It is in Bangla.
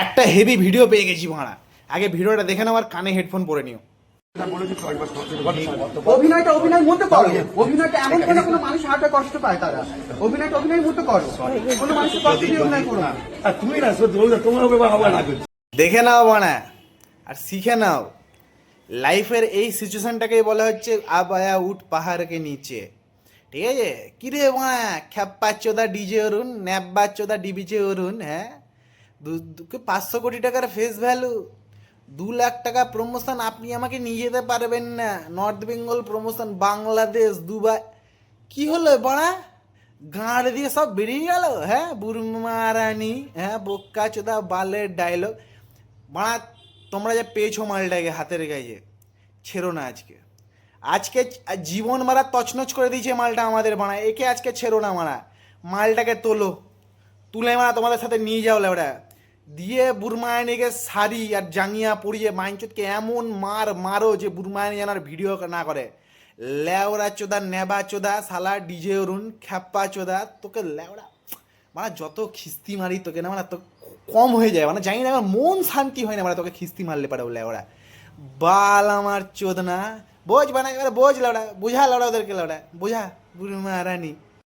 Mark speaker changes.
Speaker 1: একটা হেভি ভিডিও পেয়ে গেছি ভাড়া। আগে ভিডিওটা দেখে নাও আর কানে হেডফোন পরে নিও।
Speaker 2: অভিনয়টা অভিনয় মতো করো, অভিনয়টা এমন কোনো কোনো মানুষ হার্টে কষ্ট পায়, তারা অভিনয়টা অভিনয় মতো করো, কোনো মানুষের কষ্ট দিয়ে অভিনয় করো না।
Speaker 3: তুমি না তোমার হবে না।
Speaker 1: দেখে নাও বানা আর শিখে নাও। লাইফের এই সিচুয়েশনটাকেই বলা হচ্ছে আব আয়া উঠ পাহাড়কে নিচে। ঠিক আছে, কিরে বানা খ্যাপ্পা চোদা ডিজে অরুণ, ন্যাব্বা চোদা ডিবিজে অরুণ। হ্যাঁ, 500 কোটি টাকার ফেস ভ্যালু, 2 লাখ টাকা প্রমোশন, আপনি আমাকে নিয়ে যেতে পারবেন না। North Bengal promotion, Bangladesh, Dubai. কি হলো বাড়া, গাঁড় দিয়ে সব বেরিয়ে গেল। হ্যাঁ, বুরমারানি, হ্যাঁ বোক্কা চোদা বালের ডায়লগ। বাড়া তোমরা যে পেয়েছো মালটাকে হাতের গায়ে, ছেড়ো না। আজকে আজকে জীবন মারা তছনছ করে দিয়েছে মালটা আমাদের। বাড়া একে আজকে ছেড়ো না মারা, মালটাকে তোলো, তুলে মারা তোমাদের সাথে নিয়ে যাও লেবড়া। দিয়ে বুরমায়ানিকে শাড়ি আর জাঙ্গিয়া পরিয়ে মাইনচোদকে এমন মারো যে বুরমায়ানি যেন আর ভিডিও না করে। লেওড়া চোদা নেবা চোদা শালা ডিজে অরুণ খ্যাপ্পা চোদা, তোকে লেওড়া মানে যত খিস্তি মারি তোকে না, মানে তো কম হয়ে যায়। মানে জানি না, আমার মন শান্তি হয় না মানে তোকে খিস্তি মারলে পারে লেওড়া বাল আমার চোদ না। বোঝ বানা এবার বোঝ লেওড়া, বুঝা লেওড়া ওদেরকে, লেওড়া বুঝা বুরমারানি।